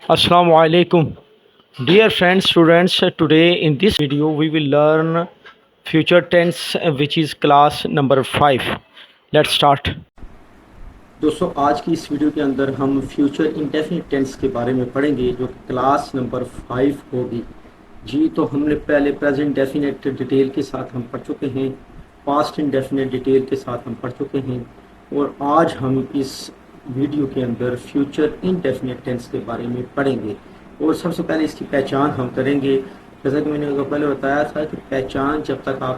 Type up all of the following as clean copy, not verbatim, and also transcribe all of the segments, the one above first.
Assalamu alaikum. Dear friends, students, today in this video we will learn future tense which is class number 5. Let's start. دوستو آج کی اس video کے اندر ہم future indefinite tennis کے بارے میں پڑھیں گے جو کلاس نمبر 5 ہوگی. جی تو ہم نے پہلے پریزنٹ ڈیفینٹ ڈیٹیل کے ساتھ ہم پڑھ چکے ہیں, پاسٹ انڈیفینٹ ڈیٹیل کے ساتھ ہم پڑھ چکے ہیں, اور آج ہم اس ویڈیو کے اندر فیوچر انڈیفینٹ ٹینس کے بارے میں پڑھیں گے. اور سب سے پہلے اس کی پہچان ہم کریں گے. جیسا کہ میں نے پہلے بتایا تھا کہ پہچان جب تک آپ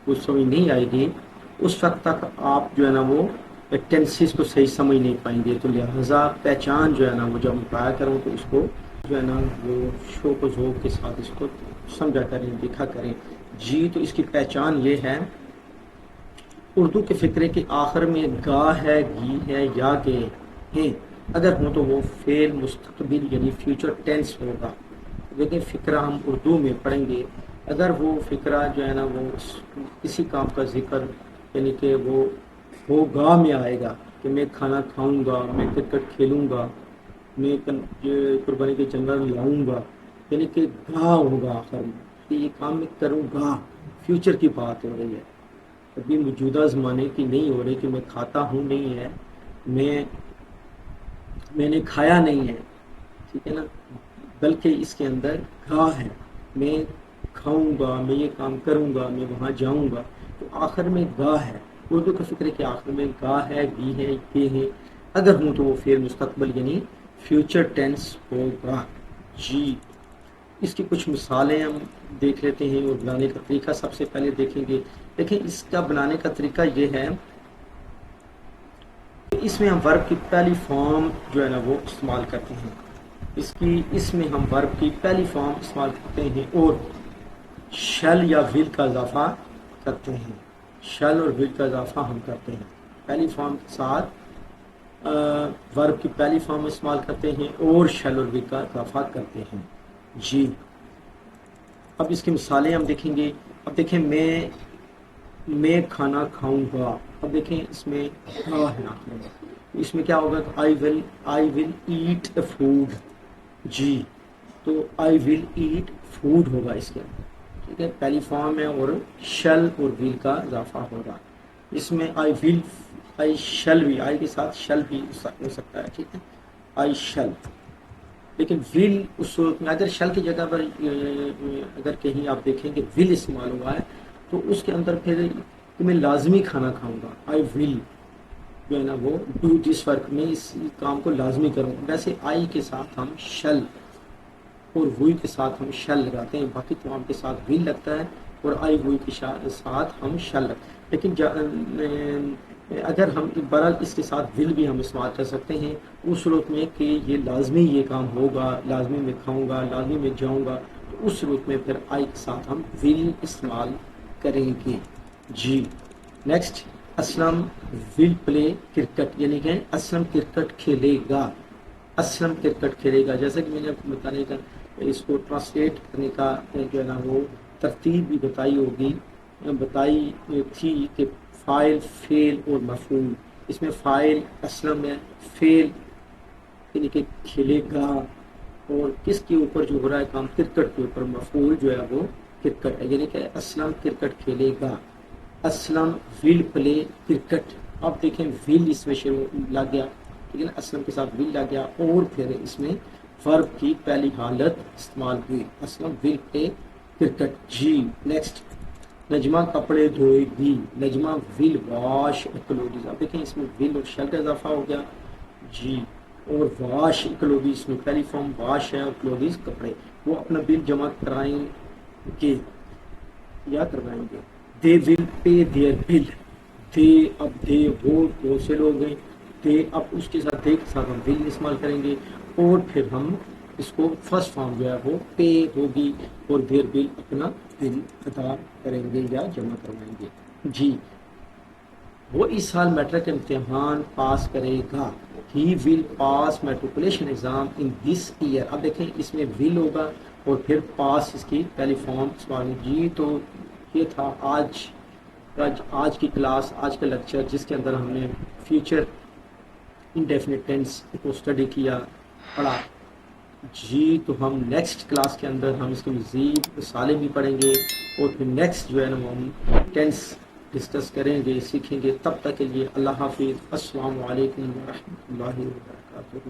کو سمجھ نہیں آئے گی اس وقت تک آپ جو ہے نا وہ ٹینسز کو صحیح سمجھ نہیں پائیں گے. تو لہٰذا پہچان جو ہے نا وہ جب بتایا کروں تو اس کو جو ہے نا وہ شوق و ذوق کے ساتھ اس کو سمجھا کریں, لکھا کریں. جی تو اس کی پہچان یہ ہے, اردو کے فقرے کے آخر میں گا ہے, گی ہے یا گے ہیں اگر ہوں تو وہ فعل مستقبل یعنی فیوچر ٹینس ہوگا. لیکن فقرہ ہم اردو میں پڑھیں گے. اگر وہ فقرہ جو ہے نا وہ کسی کام کا ذکر یعنی کہ وہ گا میں آئے گا کہ میں کھانا کھاؤں گا, میں کرکٹ کھیلوں گا, میں قربانی کے جنگل لاؤں گا, یعنی کہ گا ہوگا آخر میں کہ یہ کام میں کروں گا. فیوچر کی بات ہو رہی ہے, ابھی موجودہ زمانے کی نہیں ہو رہی کہ میں کھاتا ہوں نہیں ہے, میں نے کھایا نہیں ہے, ٹھیک ہے نا, بلکہ اس کے اندر گا ہے, میں کھاؤں گا, میں یہ کام کروں گا, میں وہاں جاؤں گا. تو آخر میں گا ہے, اردو کے فقرے کے آخر میں گا ہے, گی ہے, یہ ہے اگر ہوں تو وہ فعل مستقبل یعنی فیوچر ٹینس ہوگا. جی اس کی کچھ مثالیں ہم دیکھ لیتے ہیں اور بنانے کا طریقہ سب سے پہلے دیکھیں گے. دیکھیں اس کا بنانے کا طریقہ یہ ہے, اس میں ہم ورب کی پہلی فارم جو ہے نا وہ استعمال کرتے ہیں. اس میں ہم ورب کی پہلی فارم استعمال کرتے ہیں اور شل یا ول کا اضافہ کرتے ہیں. شل اور ول کا اضافہ ہم کرتے ہیں. پہلی فارم کے ساتھ ورب کی پہلی فارم استعمال کرتے ہیں اور شل اور ول کا اضافہ کرتے ہیں. جی اب اس کی مثالیں ہم دیکھیں گے. اب دیکھیں میں کھانا کھاؤں گا. اب دیکھیں اس میں گا ہے آخر میں, اس میں کیا ہوگا, آئی ول ایٹ اے فوڈ. جی تو آئی ول ایٹ فوڈ ہوگا اس کے اندر, ٹھیک ہے, پہلی فارم ہے اور شل اور ول کا اضافہ ہوگا. اس میں آئی شل بھی, آئی کے ساتھ شل بھی ہو سکتا ہے, ٹھیک ہے, آئی شل. لیکن ول اس صورت میں اگر شل کی جگہ پر اگر کہیں آپ دیکھیں کہ ول استعمال ہوا ہے تو اس کے اندر پھر میں لازمی کھانا کھاؤں گا. آئی ول جو ہے نا وہ ڈو دس ورک, میں اس کام کو لازمی کروں. ویسے آئی کے ساتھ ہم شل اور وہی کے ساتھ ہم شل لگاتے ہیں, باقی تمام کے ساتھ ول لگتا ہے اور آئی وہی کے ساتھ ہم شل لگتے ہیں. لیکن اگر ہم برعکس اس کے ساتھ ول بھی ہم استعمال کر سکتے ہیں اس صورت میں کہ یہ لازمی یہ کام ہوگا, لازمی میں کھاؤں گا, لازمی میں جاؤں گا, تو اس صورت میں پھر آئی کے ساتھ ہم ول استعمال کریں گے. جی نیکسٹ, اسلم ول پلے کرکٹ, یعنی کہ اسلم کرکٹ کھیلے گا. اسلم کرکٹ کھیلے گا, جیسا کہ میں نے بتانے کا اس کو ٹرانسلیٹ کرنے کا جو ہے نا وہ ترتیب بھی بتائی تھی کہ فاعل, فعل اور مفعول. اس میں فاعل اسلم ہے, فعل یعنی کہ کھیلے گا اور کس کے اوپر جو ہو رہا ہے کام, کرکٹ کے اوپر. مفعول جو ہے وہ کرکٹ ہے, یعنی کہ اسلم کرکٹ کھیلے گا. اسلم ول پلے کرکٹ. اب دیکھیں ول اس میں لگ گیا, لیکن اسلم کے ساتھ ول لگ گیا اور پھر اس میں ورب کی پہلی حالت استعمال ہوئی, اسلم ول پلے کرکٹ. جی نیکسٹ, نجمہ کپڑے دھوئے گی. نجمہ ول واش کلوتھز. اب دیکھیں اس میں ول اور شل کا اضافہ ہو گیا. جی اور واش کلوتھز میں پہلی فارم واش ہے اور کلوتھز کپڑے. وہ اپنا بل جمع کرائیں گے یا کروائیں گے. دے ول پے دیئر بل. دے, اب دے وہ بہت سے لوگ ہیں, دے اب اس کے ساتھ دے کے ساتھ ہم ول استعمال کریں گے اور پھر ہم اس کو فرسٹ فارم جو ہے وہ پے ہوگی اور دیر بل اپنا بل ادا کریں گے یا جمع کروائیں گے. جی وہ اس سال میٹرک امتحان پاس کرے گا. He will pass matriculation exam in this year. اب دیکھیں اس میں ول ہوگا اور پھر پاس اس کی پہلی فارم سوال. جی تو یہ تھا آج کی کلاس, آج کا لیکچر, جس کے اندر ہم نے فیوچر انڈیفینٹ ٹینس کو اسٹڈی کیا, پڑھا. جی تو ہم نیکسٹ کلاس کے اندر ہم اس کے مزید مثالیں بھی پڑھیں گے اور پھر نیکسٹ جو ہے نا ہم ٹینس ڈسکس کریں گے سیکھیں گے. تب تک کے لیے اللہ حافظ. السلام علیکم ورحمۃ اللہ وبرکاتہ.